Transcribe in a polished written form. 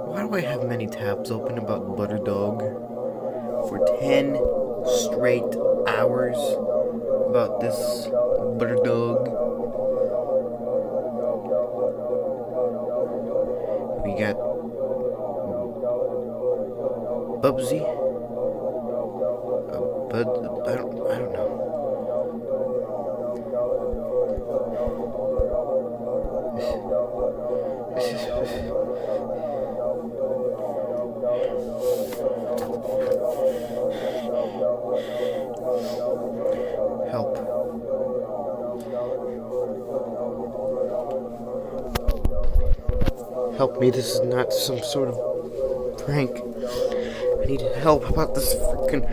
Why do I have many tabs open about Butter Dog for 10 straight hours about this Butter Dog? We got Bubsy. Bud. I don't know. Help. Help me, this is not some sort of prank. I need help about this freaking